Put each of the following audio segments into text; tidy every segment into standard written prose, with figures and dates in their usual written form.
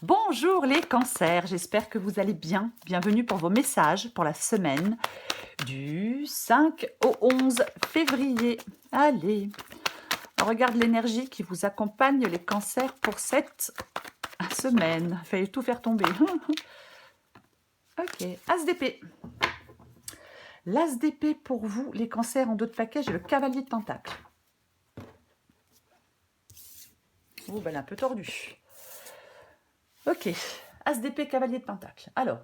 Bonjour les cancers, j'espère que vous allez bien. Bienvenue pour vos messages pour la semaine du 5 au 11 février. Allez, on regarde l'énergie qui vous accompagne les cancers pour cette semaine. Fallait tout faire tomber. Ok, As d'épée. L'As d'épée pour vous, les cancers en dos de paquet, j'ai le cavalier de pentacle. Oh, ben, elle est un peu tordue. Ok, As d'épée, cavalier de pentacle. Alors,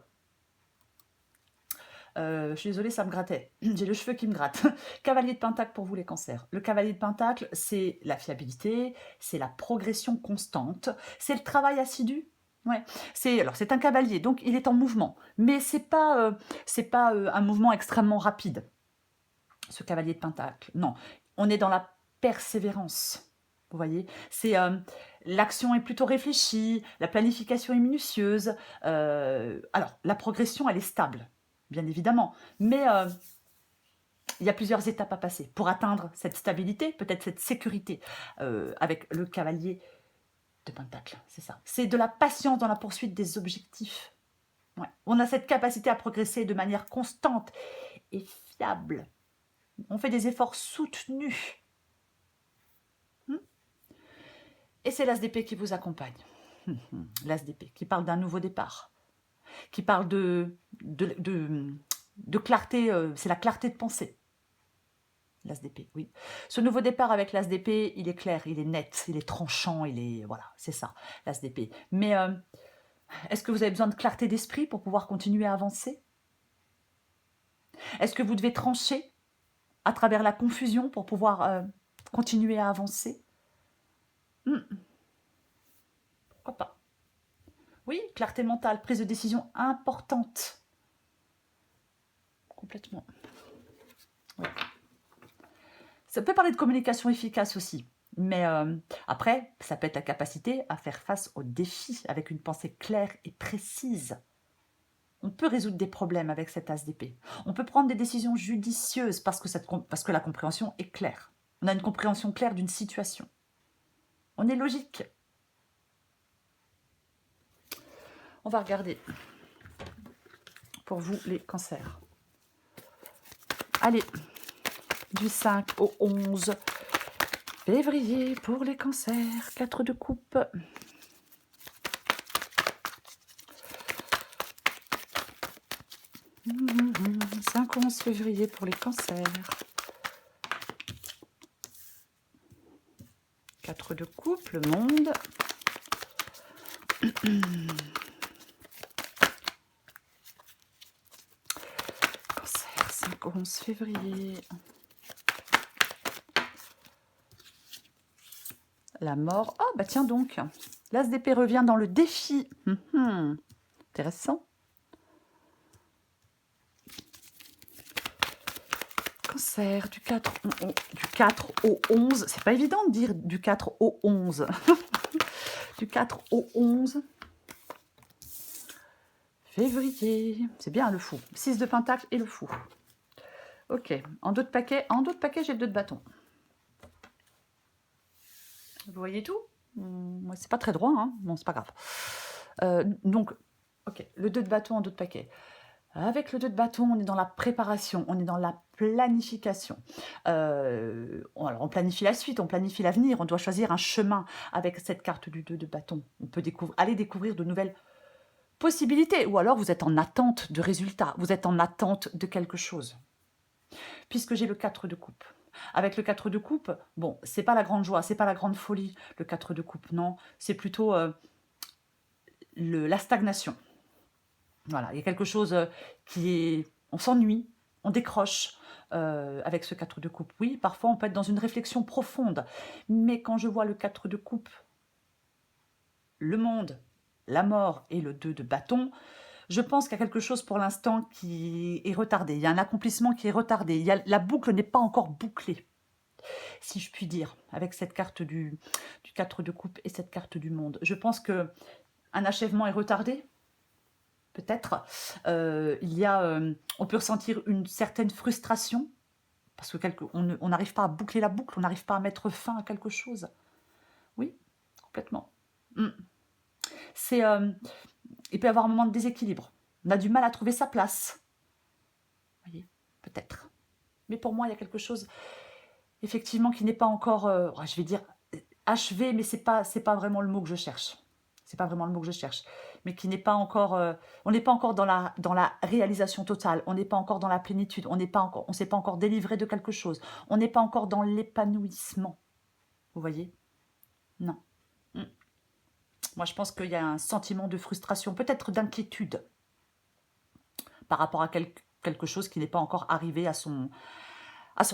je suis désolée, ça me grattait. J'ai le cheveu qui me gratte. Cavalier de pentacle pour vous les cancers. Le cavalier de pentacle, c'est la fiabilité, c'est la progression constante, c'est le travail assidu. Ouais. C'est un cavalier, donc il est en mouvement, mais c'est pas un mouvement extrêmement rapide. Ce cavalier de pentacle, non, on est dans la persévérance. Vous voyez, l'action est plutôt réfléchie, la planification est minutieuse. Alors, la progression, elle est stable, bien évidemment, mais il y a plusieurs étapes à passer pour atteindre cette stabilité, peut-être cette sécurité avec le cavalier de pentacle. C'est ça. C'est de la patience dans la poursuite des objectifs. Ouais. On a cette capacité à progresser de manière constante et fiable. On fait des efforts soutenus. Et c'est l'As d'épée qui vous accompagne. L'As d'épée, qui parle d'un nouveau départ, qui parle de clarté, c'est la clarté de pensée. L'As d'épée, oui. Ce nouveau départ avec l'As d'épée, il est clair, il est net, il est tranchant, voilà, c'est ça, l'As d'épée. Mais est-ce que vous avez besoin de clarté d'esprit pour pouvoir continuer à avancer? Est-ce que vous devez trancher à travers la confusion pour pouvoir continuer à avancer? Pourquoi pas? Oui, clarté mentale, prise de décision importante. Complètement. Ouais. Ça peut parler de communication efficace aussi, mais après, ça peut être la capacité à faire face aux défis avec une pensée claire et précise. On peut résoudre des problèmes avec cet as d'épée. On peut prendre des décisions judicieuses parce que la compréhension est claire. On a une compréhension claire d'une situation. On est logique. On va regarder pour vous les cancers. Allez, du 5 au 11 février pour les cancers. 4 de coupe. 5 au 11 février pour les cancers. 4 de coupe, le monde. Cancer, 5 au 11 février. La mort. Oh, bah tiens donc. L'As d'épée revient dans le défi. Intéressant. Cancer, du 4 au 11. C'est pas évident de dire du 4 au 11. Du 4 au 11 février. C'est bien le fou. 6 de pentacle et le fou. Ok. En dos de paquet, j'ai le 2 de bâton. Vous voyez tout? C'est pas très droit, hein? Bon, c'est pas grave. Donc, ok, le 2 de bâton en dos de paquet. Avec le 2 de bâton, on est dans la préparation, on est dans la planification. Alors on planifie la suite, on planifie l'avenir, on doit choisir un chemin avec cette carte du 2 de bâton. On peut aller découvrir de nouvelles possibilités, ou alors vous êtes en attente de résultats, vous êtes en attente de quelque chose. Puisque j'ai le 4 de coupe. Avec le 4 de coupe, bon, c'est pas la grande joie, c'est pas la grande folie, le 4 de coupe, non. C'est plutôt la stagnation. Voilà, il y a quelque chose qui est... On s'ennuie, on décroche avec ce 4 de coupe. Oui, parfois on peut être dans une réflexion profonde, mais quand je vois le 4 de coupe, le monde, la mort et le 2 de bâton, je pense qu'il y a quelque chose pour l'instant qui est retardé. Il y a un accomplissement qui est retardé. La boucle n'est pas encore bouclée, si je puis dire, avec cette carte du 4 de coupe et cette carte du monde. Je pense qu'un achèvement est retardé, peut-être. On peut ressentir une certaine frustration, parce on n'arrive pas à boucler la boucle, on n'arrive pas à mettre fin à quelque chose. Oui, complètement. C'est, il peut y avoir un moment de déséquilibre. On a du mal à trouver sa place. Vous voyez, peut-être. Mais pour moi, il y a quelque chose, effectivement, qui n'est pas encore, je vais dire, achevé, mais c'est pas vraiment le mot que je cherche. C'est pas vraiment le mot que je cherche. Mais qui n'est pas encore, on n'est pas encore dans la réalisation totale. On n'est pas encore dans la plénitude. On ne s'est pas encore délivré de quelque chose. On n'est pas encore dans l'épanouissement. Vous voyez? Non. Mm. Moi, je pense qu'il y a un sentiment de frustration, peut-être d'inquiétude par rapport à quelque chose qui n'est pas encore arrivé à son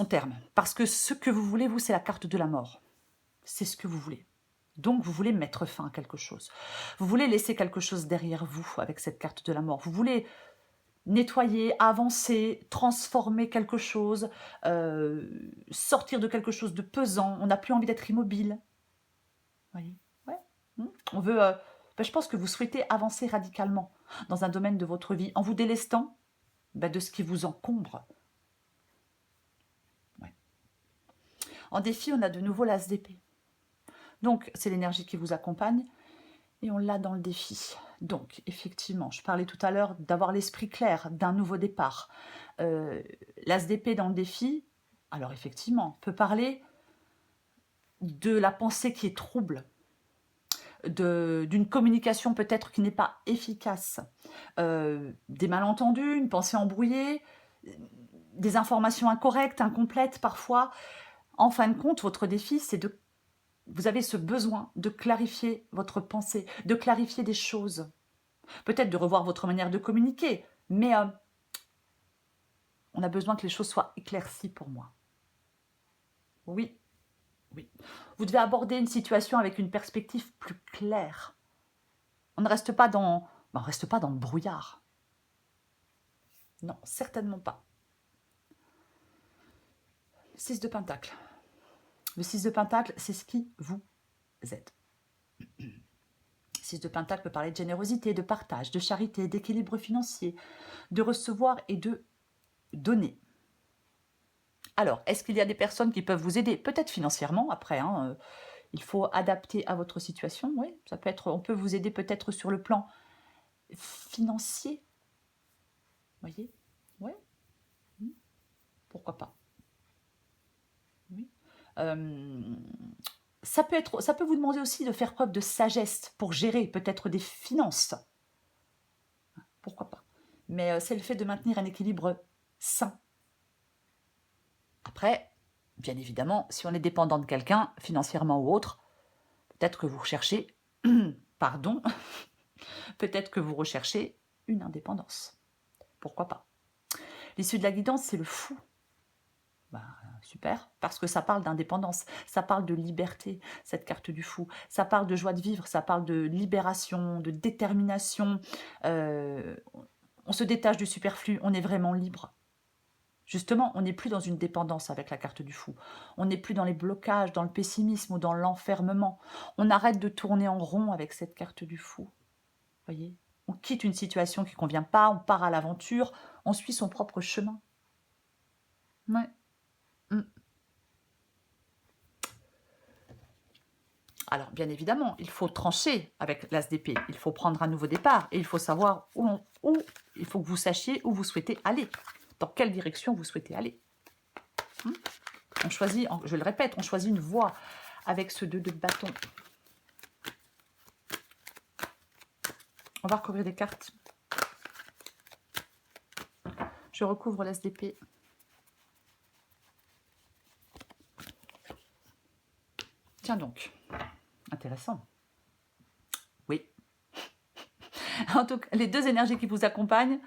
terme. Parce que ce que vous voulez, vous, c'est la carte de la mort. C'est ce que vous voulez. Donc, vous voulez mettre fin à quelque chose. Vous voulez laisser quelque chose derrière vous avec cette carte de la mort. Vous voulez nettoyer, avancer, transformer quelque chose, sortir de quelque chose de pesant. On n'a plus envie d'être immobile. Vous voyez? Ouais. On veut... je pense que vous souhaitez avancer radicalement dans un domaine de votre vie en vous délestant de ce qui vous encombre. Ouais. En défi, on a de nouveau l'as d'épée. Donc, c'est l'énergie qui vous accompagne et on l'a dans le défi. Donc, effectivement, je parlais tout à l'heure d'avoir l'esprit clair, d'un nouveau départ. L'as d'épée dans le défi, alors effectivement, peut parler de la pensée qui est trouble, d'une communication peut-être qui n'est pas efficace, des malentendus, une pensée embrouillée, des informations incorrectes, incomplètes parfois. En fin de compte, votre défi, c'est de... Vous avez ce besoin de clarifier votre pensée, de clarifier des choses. Peut-être de revoir votre manière de communiquer, mais on a besoin que les choses soient éclaircies pour moi. Oui, oui. Vous devez aborder une situation avec une perspective plus claire. On ne reste pas dans, on reste pas dans le brouillard. Non, certainement pas. 6 de Pentacle. Le 6 de Pentacle, c'est ce qui vous aide. 6 de Pentacle peut parler de générosité, de partage, de charité, d'équilibre financier, de recevoir et de donner. Alors, est-ce qu'il y a des personnes qui peuvent vous aider? Peut-être financièrement, après, il faut adapter à votre situation. Oui, ça peut être, on peut vous aider peut-être sur le plan financier. Vous voyez? Oui. Pourquoi pas? Oui. Ça peut vous demander aussi de faire preuve de sagesse pour gérer peut-être des finances. Pourquoi pas? Mais c'est le fait de maintenir un équilibre sain. Après, bien évidemment, si on est dépendant de quelqu'un, financièrement ou autre, peut-être que vous recherchez, pardon, peut-être que vous recherchez une indépendance. Pourquoi pas? L'issue de la guidance, c'est le fou. Super, parce que ça parle d'indépendance, ça parle de liberté, cette carte du fou. Ça parle de joie de vivre, ça parle de libération, de détermination. On se détache du superflu, on est vraiment libre. Justement, on n'est plus dans une dépendance avec la carte du fou. On n'est plus dans les blocages, dans le pessimisme ou dans l'enfermement. On arrête de tourner en rond avec cette carte du fou. Voyez, on quitte une situation qui ne convient pas, on part à l'aventure, on suit son propre chemin. Ouais. Alors, bien évidemment, il faut trancher avec l'as d'épée. Il faut prendre un nouveau départ et il faut savoir où il faut que vous sachiez où vous souhaitez aller, dans quelle direction vous souhaitez aller. On choisit, je le répète, on choisit une voie avec ce 2 de bâton. On va recouvrir des cartes. Je recouvre l'as d'épée. Tiens donc. Intéressant. Oui. En tout cas, les deux énergies qui vous accompagnent,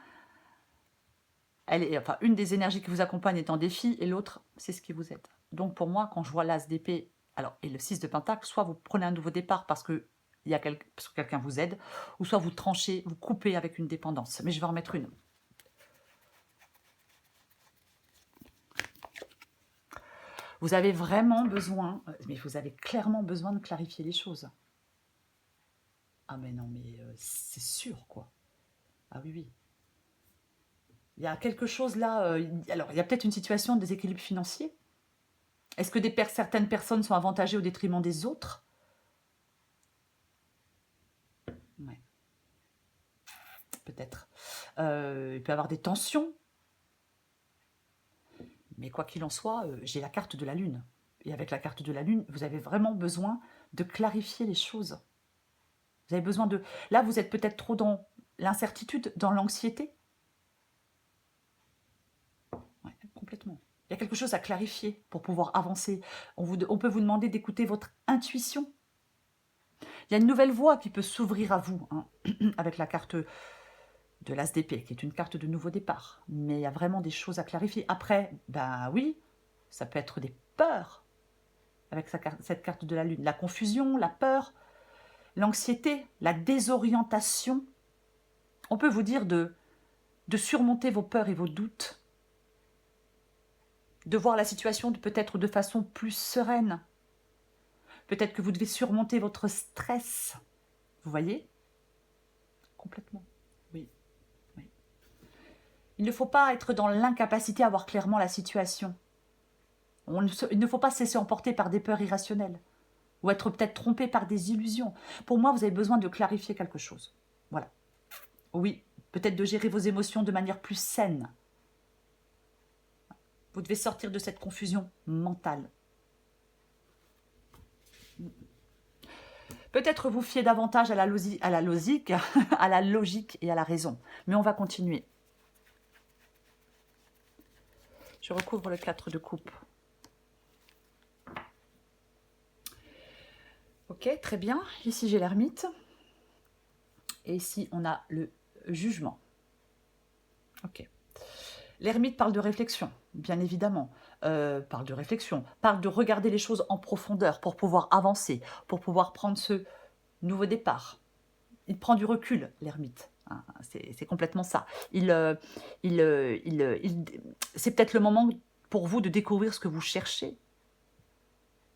une des énergies qui vous accompagne est en défi et l'autre, c'est ce qui vous aide. Donc pour moi, quand je vois l'as d'épée et le 6 de Pentacle, soit vous prenez un nouveau départ parce que quelqu'un vous aide, ou soit vous tranchez, vous coupez avec une dépendance. Mais je vais en remettre une. Vous avez vraiment besoin, mais vous avez clairement besoin de clarifier les choses. Ah mais non, mais c'est sûr, quoi. Ah oui, oui. Il y a quelque chose là, alors il y a peut-être une situation de déséquilibre financier. Est-ce que certaines personnes sont avantagées au détriment des autres? Ouais. peut-être. Il peut y avoir des tensions. Mais quoi qu'il en soit, j'ai la carte de la Lune. Et avec la carte de la Lune, vous avez vraiment besoin de clarifier les choses. Vous avez besoin de... Là, vous êtes peut-être trop dans l'incertitude, dans l'anxiété. Ouais, complètement. Il y a quelque chose à clarifier pour pouvoir avancer. On peut vous demander d'écouter votre intuition. Il y a une nouvelle voie qui peut s'ouvrir à vous, hein, avec la carte de l'As d'épée, qui est une carte de nouveau départ. Mais il y a vraiment des choses à clarifier. Après, ben oui, ça peut être des peurs, avec cette carte de la Lune. La confusion, la peur, l'anxiété, la désorientation. On peut vous dire de surmonter vos peurs et vos doutes, de voir la situation peut-être de façon plus sereine. Peut-être que vous devez surmonter votre stress. Vous voyez? Complètement. Oui. Oui. Il ne faut pas être dans l'incapacité à voir clairement la situation. Il ne faut pas se laisser emporter par des peurs irrationnelles ou être peut-être trompé par des illusions. Pour moi, vous avez besoin de clarifier quelque chose. Voilà. Oui, peut-être de gérer vos émotions de manière plus saine. Vous devez sortir de cette confusion mentale. Peut-être vous fier davantage à la logique, à la logique et à la raison. Mais on va continuer. Je recouvre le 4 de coupe. Ok, très bien. Ici, j'ai l'ermite. Et ici, on a le jugement. Ok. L'ermite parle de réflexion, bien évidemment. Parle de réflexion, parle de regarder les choses en profondeur pour pouvoir avancer, pour pouvoir prendre ce nouveau départ. Il prend du recul, l'ermite. Hein, c'est complètement ça. C'est peut-être le moment pour vous de découvrir ce que vous cherchez.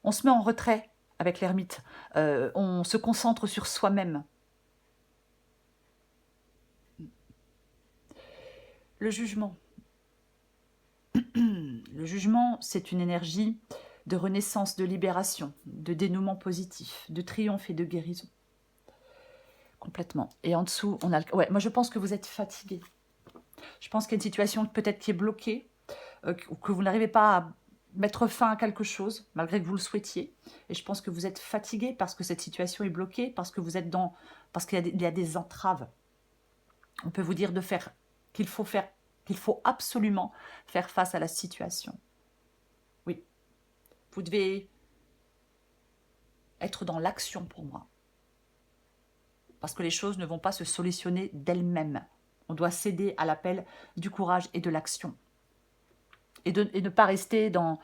On se met en retrait avec l'ermite. On se concentre sur soi-même. Le jugement. Le jugement, c'est une énergie de renaissance, de libération, de dénouement positif, de triomphe et de guérison. Complètement. Et en dessous, on a... Ouais, moi je pense que vous êtes fatigué. Je pense qu'il y a une situation peut-être qui est bloquée, que vous n'arrivez pas à mettre fin à quelque chose, malgré que vous le souhaitiez. Et je pense que vous êtes fatigué parce que cette situation est bloquée, parce que vous êtes dans... parce qu'il y a des entraves. On peut vous dire de faire... qu'il faut absolument faire face à la situation. Oui. Vous devez être dans l'action pour moi. Parce que les choses ne vont pas se solutionner d'elles-mêmes. On doit céder à l'appel du courage et de l'action. Et ne pas rester dans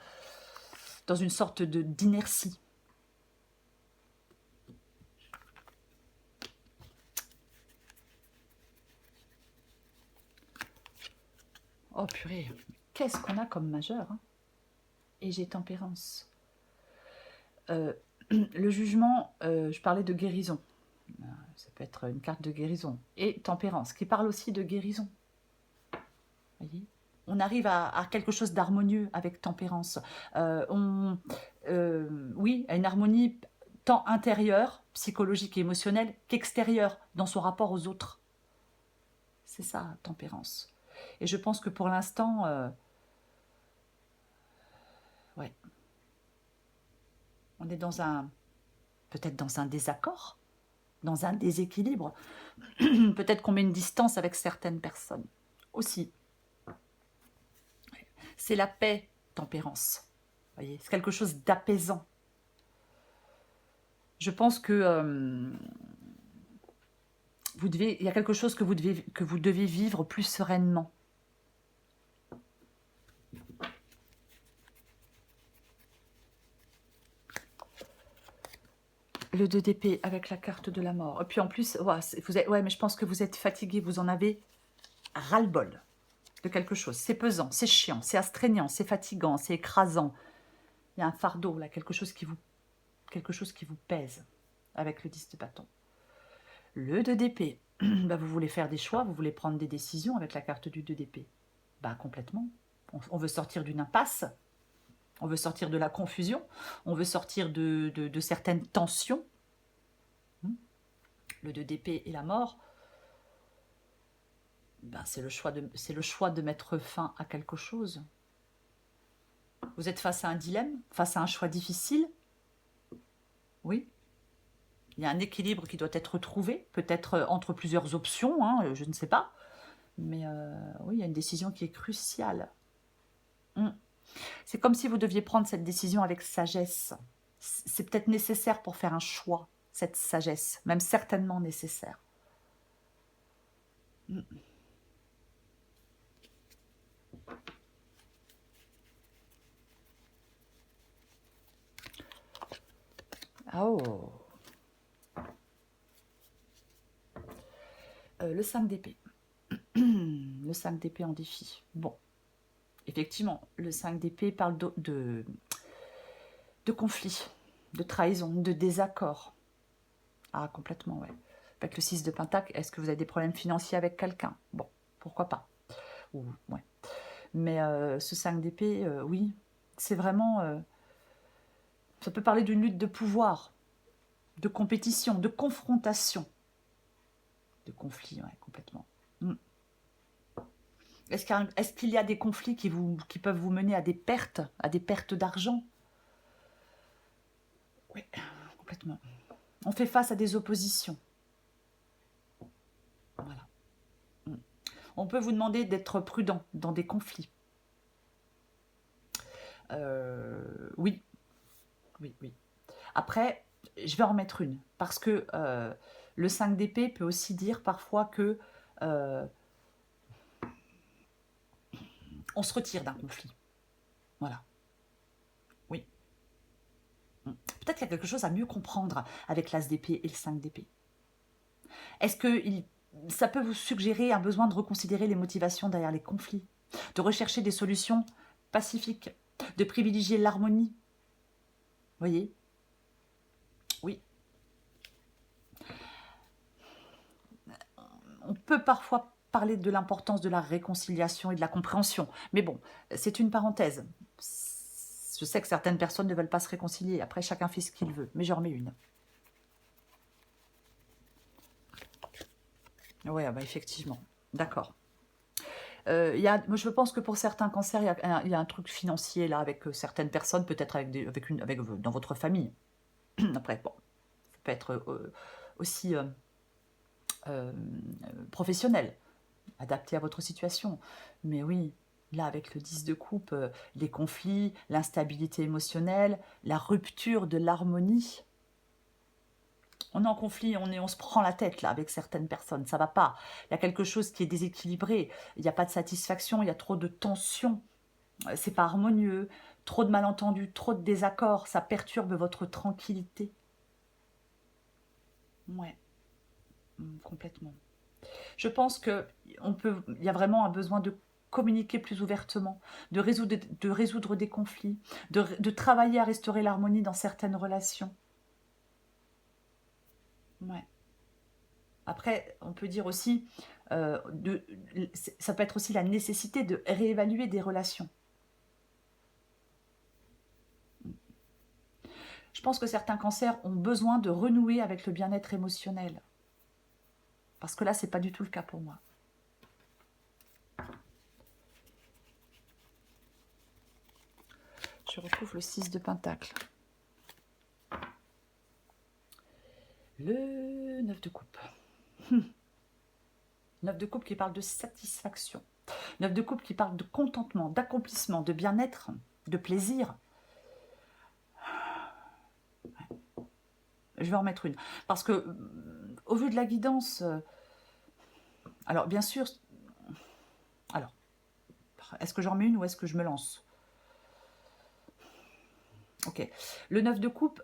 une sorte d'inertie. Oh purée, qu'est-ce qu'on a comme majeur, hein? Et j'ai tempérance. Le jugement, je parlais de guérison. Ça peut être une carte de guérison. Et tempérance, qui parle aussi de guérison. Voyez, on arrive à quelque chose d'harmonieux avec tempérance. Oui, à une harmonie tant intérieure, psychologique et émotionnelle, qu'extérieure dans son rapport aux autres. C'est ça, tempérance. Et je pense que pour l'instant, ouais, on est peut-être dans un désaccord, dans un déséquilibre. Peut-être qu'on met une distance avec certaines personnes aussi. C'est la paix, tempérance. Voyez, c'est quelque chose d'apaisant. Je pense que il y a quelque chose que vous devez vivre plus sereinement. Le 2 d'épée avec la carte de la mort. Et puis en plus, ouais, mais je pense que vous êtes fatigué, vous en avez ras-le-bol de quelque chose. C'est pesant, c'est chiant, c'est astreignant, c'est fatigant, c'est écrasant. Il y a un fardeau là, quelque chose qui vous pèse avec le 10 de bâton. Le 2 d'épée, bah, vous voulez faire des choix, vous voulez prendre des décisions avec la carte du 2 d'épée. Bah complètement. On veut sortir d'une impasse, on veut sortir de la confusion, on veut sortir de certaines tensions. Le 2 d'épée et la mort. Ben, c'est le choix de mettre fin à quelque chose. Vous êtes face à un dilemme, face à un choix difficile. Oui. Il y a un équilibre qui doit être trouvé, peut-être entre plusieurs options, hein, je ne sais pas. Mais oui, il y a une décision qui est cruciale. C'est comme si vous deviez prendre cette décision avec sagesse. C'est peut-être nécessaire pour faire un choix, cette sagesse, même certainement nécessaire. Oh, le 5 d'épée. Le 5 d'épée en défi. Bon, effectivement, le 5 d'épée parle de conflit, de trahison, de désaccord. Ah, complètement, ouais. Avec le 6 de pentacle, est-ce que vous avez des problèmes financiers avec quelqu'un? Bon, pourquoi pas. Ou, ouais. Mais ce 5 d'épée, oui, c'est vraiment... ça peut parler d'une lutte de pouvoir, de compétition, de confrontation, de conflit, ouais, complètement. Est-ce qu'il y a des conflits qui peuvent vous mener à des pertes d'argent? Oui, complètement. On fait face à des oppositions. Voilà. On peut vous demander d'être prudent dans des conflits. Oui. Oui, oui. Après, je vais en remettre une. Parce que le 5 d'épée peut aussi dire parfois que on se retire d'un conflit. Voilà. Oui. Peut-être qu'il y a quelque chose à mieux comprendre avec l'as d'épée et le 5 d'épée. Est-ce que ça peut vous suggérer un besoin de reconsidérer les motivations derrière les conflits, de rechercher des solutions pacifiques, de privilégier l'harmonie? Voyez? Oui. On peut parfois parler de l'importance de la réconciliation et de la compréhension. Mais bon, c'est une parenthèse. Je sais que certaines personnes ne veulent pas se réconcilier. Après, chacun fait ce qu'il veut. Mais j'en remets une. Oui, bah effectivement. D'accord. Moi, je pense que pour certains cancers, il y a un truc financier là avec certaines personnes, peut-être dans votre famille. Après, bon, ça peut être aussi euh, professionnel, adapté à votre situation. Mais oui, là, avec le 10 de coupe, les conflits, l'instabilité émotionnelle, la rupture de l'harmonie. On est en conflit, on se prend la tête là avec certaines personnes, ça va pas. Il y a quelque chose qui est déséquilibré, il n'y a pas de satisfaction, il y a trop de tension, c'est pas harmonieux, trop de malentendus, trop de désaccords, ça perturbe votre tranquillité. Ouais, complètement. Je pense que il y a vraiment un besoin de communiquer plus ouvertement, de résoudre des conflits, de travailler à restaurer l'harmonie dans certaines relations. Ouais. Après, on peut dire aussi, ça peut être aussi la nécessité de réévaluer des relations. Je pense que certains cancers ont besoin de renouer avec le bien-être émotionnel. Parce que là, c'est pas du tout le cas pour moi. Je retrouve le 6 de pentacle. Le 9 de coupe. 9 de coupe qui parle de satisfaction. 9 de coupe qui parle de contentement, d'accomplissement, de bien-être, de plaisir. Je vais en mettre une. Parce que, au vu de la guidance, alors bien sûr, alors, est-ce que j'en mets une ou est-ce que je me lance? Ok. Le 9 de coupe,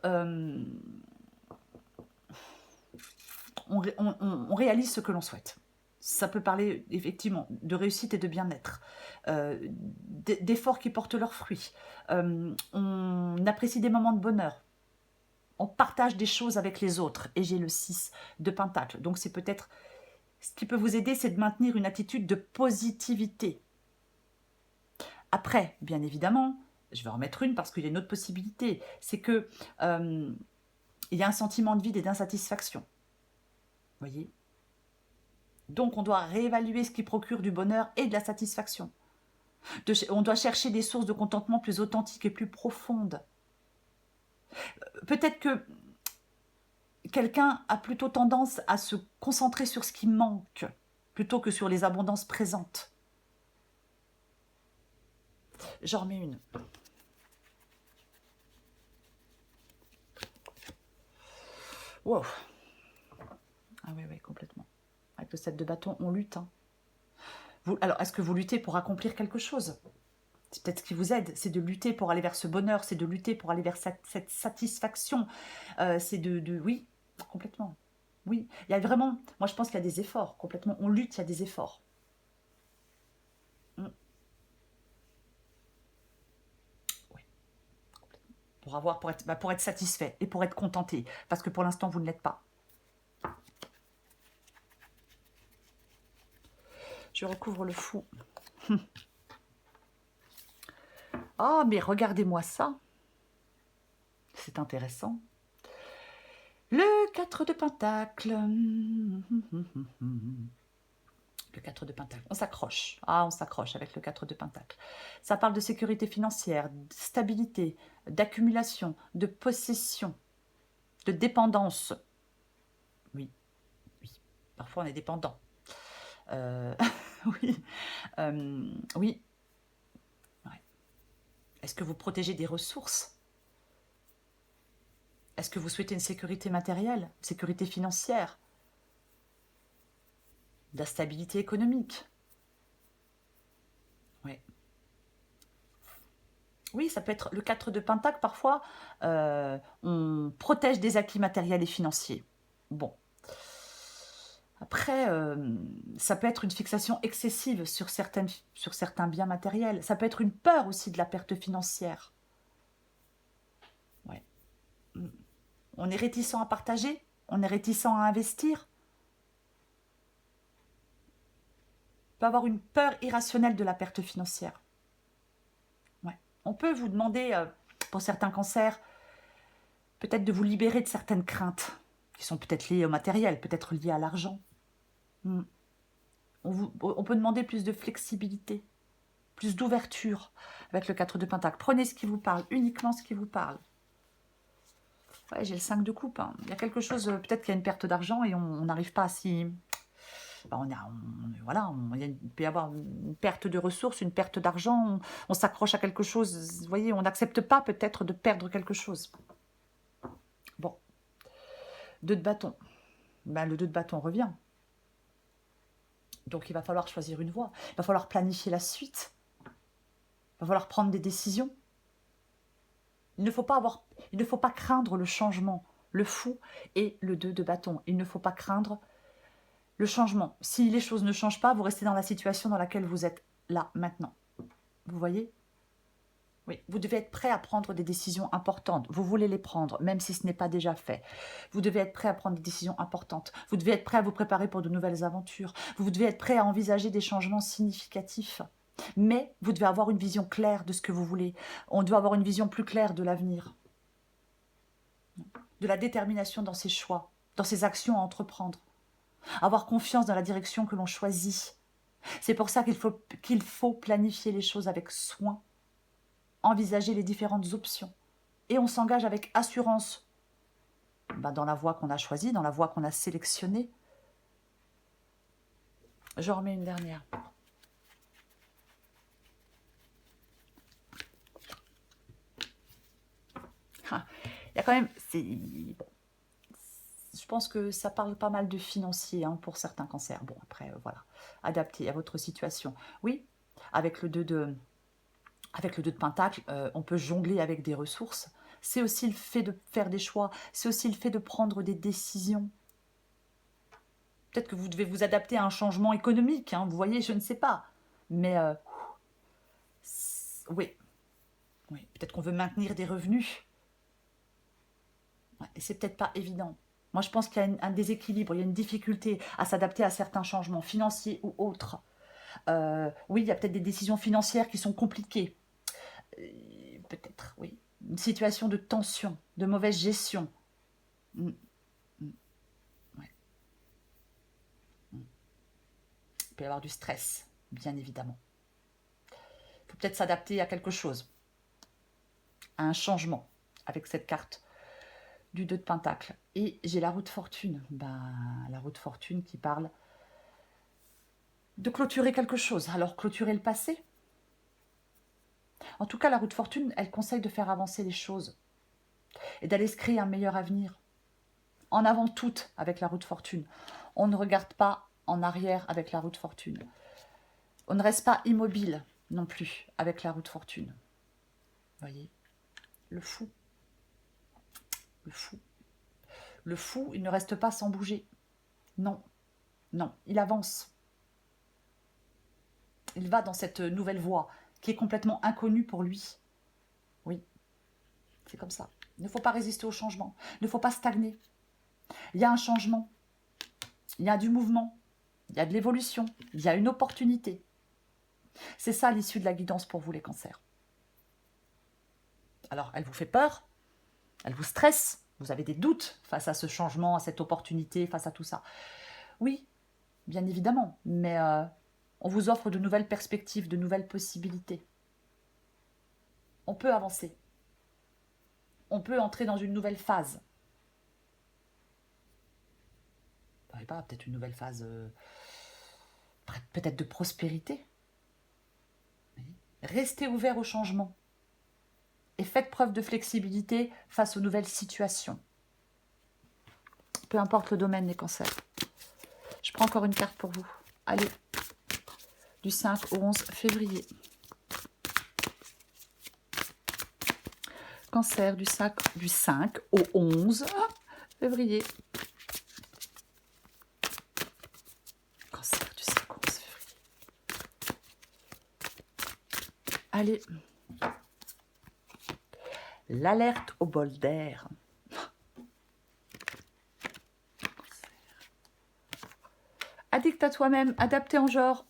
on réalise ce que l'on souhaite. Ça peut parler effectivement de réussite et de bien-être, d'efforts qui portent leurs fruits. On apprécie des moments de bonheur. On partage des choses avec les autres. Et j'ai le 6 de pentacle. Donc c'est peut-être... Ce qui peut vous aider, c'est de maintenir une attitude de positivité. Après, bien évidemment, je vais en mettre une parce qu'il y a une autre possibilité. C'est que il y a un sentiment de vide et d'insatisfaction. Voyez? Donc, on doit réévaluer ce qui procure du bonheur et de la satisfaction. On doit chercher des sources de contentement plus authentiques et plus profondes. Peut-être que quelqu'un a plutôt tendance à se concentrer sur ce qui manque, plutôt que sur les abondances présentes. J'en remets une. Wow. Ah oui, complètement. Avec le 7 de bâton, on lutte. Hein. Alors, est-ce que vous luttez pour accomplir quelque chose? C'est peut-être ce qui vous aide, c'est de lutter pour aller vers ce bonheur, c'est de lutter pour aller vers cette satisfaction. C'est oui, complètement. Oui, il y a vraiment, moi je pense qu'il y a des efforts, complètement. On lutte, il y a des efforts. Mm. Oui, complètement. Pour être satisfait et pour être contenté, parce que pour l'instant vous ne l'êtes pas. Je recouvre le fou. Ah, mais regardez-moi ça. C'est intéressant. Le 4 de Pentacle. Le 4 de Pentacle. On s'accroche. Ah, on s'accroche avec le 4 de Pentacle. Ça parle de sécurité financière, de stabilité, d'accumulation, de possession, de dépendance. Oui, oui. Parfois, on est dépendant. Oui. Oui. Ouais. Est-ce que vous protégez des ressources? Est-ce que vous souhaitez une sécurité matérielle, une sécurité financière, de la stabilité économique? Oui. Oui, ça peut être le 4 de Pentacle. Parfois, on protège des acquis matériels et financiers. Bon. Après, ça peut être une fixation excessive sur certains biens matériels. Ça peut être une peur aussi de la perte financière. Ouais. On est réticent à partager, on est réticent à investir. On peut avoir une peur irrationnelle de la perte financière. Ouais. On peut vous demander, pour certains cancers, peut-être de vous libérer de certaines craintes qui sont peut-être liées au matériel, peut-être liées à l'argent. On peut demander plus de flexibilité, plus d'ouverture avec le 4 de Pentacle. Prenez ce qui vous parle, uniquement ce qui vous parle. Ouais, j'ai le 5 de coupe. Hein. Il y a quelque chose, peut-être qu'il y a une perte d'argent et on n'arrive pas à s'y... il peut y avoir une perte de ressources, une perte d'argent, on s'accroche à quelque chose, vous voyez, on n'accepte pas peut-être de perdre quelque chose. Bon. 2 de bâton. Ben, le 2 de bâton revient. Donc il va falloir choisir une voie. Il va falloir planifier la suite. Il va falloir prendre des décisions. Il ne faut pas craindre le changement, le fou et le 2 de bâton. Il ne faut pas craindre le changement. Si les choses ne changent pas, vous restez dans la situation dans laquelle vous êtes là, maintenant. Vous voyez? Oui, vous devez être prêt à prendre des décisions importantes. Vous voulez les prendre, même si ce n'est pas déjà fait. Vous devez être prêt à prendre des décisions importantes. Vous devez être prêt à vous préparer pour de nouvelles aventures. Vous devez être prêt à envisager des changements significatifs. Mais vous devez avoir une vision claire de ce que vous voulez. On doit avoir une vision plus claire de l'avenir. De la détermination dans ses choix, dans ses actions à entreprendre. Avoir confiance dans la direction que l'on choisit. C'est pour ça qu'il faut planifier les choses avec soin, envisager les différentes options. Et on s'engage avec assurance dans la voie qu'on a choisie, dans la voie qu'on a sélectionnée. J'en remets une dernière. Il y a quand même... Bon, je pense que ça parle pas mal de financier pour certains cancers. Bon, après, voilà, adapté à votre situation. Oui, avec le 2 de Pentacle, on peut jongler avec des ressources. C'est aussi le fait de faire des choix. C'est aussi le fait de prendre des décisions. Peut-être que vous devez vous adapter à un changement économique. Vous voyez, je ne sais pas. Mais oui. Peut-être qu'on veut maintenir des revenus. Ouais, et c'est peut-être pas évident. Moi, je pense qu'il y a un déséquilibre, il y a une difficulté à s'adapter à certains changements financiers ou autres. Oui, il y a peut-être des décisions financières qui sont compliquées. Peut-être, oui. Une situation de tension, de mauvaise gestion. Ouais. Il peut y avoir du stress, bien évidemment. Il faut peut-être s'adapter à quelque chose, à un changement, avec cette carte du 2 de Pentacle. Et j'ai la roue de fortune. La roue de fortune qui parle de clôturer quelque chose. Alors, clôturer le passé. En tout cas, la roue de fortune, elle conseille de faire avancer les choses et d'aller se créer un meilleur avenir. En avant toute avec la roue de fortune. On ne regarde pas en arrière avec la roue de fortune. On ne reste pas immobile non plus avec la roue de fortune. Vous voyez, le fou. Le fou. Le fou, il ne reste pas sans bouger. Non, non, il avance. Il va dans cette nouvelle voie qui est complètement inconnue pour lui. Oui, c'est comme ça. Il ne faut pas résister au changement. Il ne faut pas stagner. Il y a un changement. Il y a du mouvement. Il y a de l'évolution. Il y a une opportunité. C'est ça l'issue de la guidance pour vous, les cancers. Alors, elle vous fait peur. Elle vous stresse. Vous avez des doutes face à ce changement, à cette opportunité, face à tout ça. Oui, bien évidemment. Mais on vous offre de nouvelles perspectives, de nouvelles possibilités. On peut avancer. On peut entrer dans une nouvelle phase. Je ne sais pas, peut-être une nouvelle phase peut-être de prospérité. Restez ouvert au changement. Et faites preuve de flexibilité face aux nouvelles situations. Peu importe le domaine, les cancers. Je prends encore une carte pour vous. Allez, du 5 au 11 février. Cancer du 5 au 11 février. Cancer du 5 au 11 février. Allez. L'alerte au bol d'air. Addict à toi-même, adapté en genre.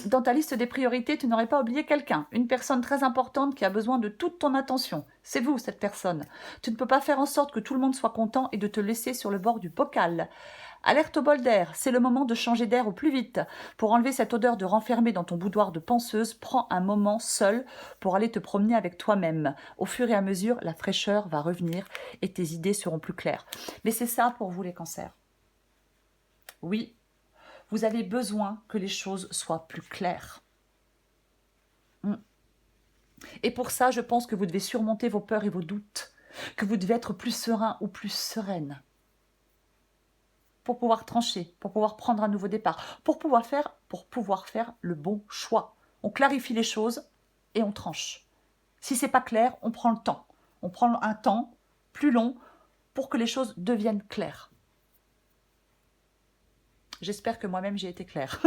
Dans ta liste des priorités, tu n'aurais pas oublié quelqu'un, une personne très importante qui a besoin de toute ton attention. C'est vous, cette personne. Tu ne peux pas faire en sorte que tout le monde soit content et de te laisser sur le bord du bocal. Alerte au bol d'air, c'est le moment de changer d'air au plus vite. Pour enlever cette odeur de renfermé dans ton boudoir de penseuse, prends un moment seul pour aller te promener avec toi-même. Au fur et à mesure, la fraîcheur va revenir et tes idées seront plus claires. Mais c'est ça pour vous, les cancers. Oui, vous avez besoin que les choses soient plus claires. Et pour ça, je pense que vous devez surmonter vos peurs et vos doutes, que vous devez être plus serein ou plus sereine pour pouvoir trancher, pour pouvoir prendre un nouveau départ, pour pouvoir faire le bon choix. On clarifie les choses et on tranche. Si c'est pas clair, on prend le temps. On prend un temps plus long pour que les choses deviennent claires. J'espère que moi-même j'ai été claire.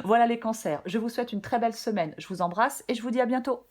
Voilà les cancers. Je vous souhaite une très belle semaine. Je vous embrasse et je vous dis à bientôt.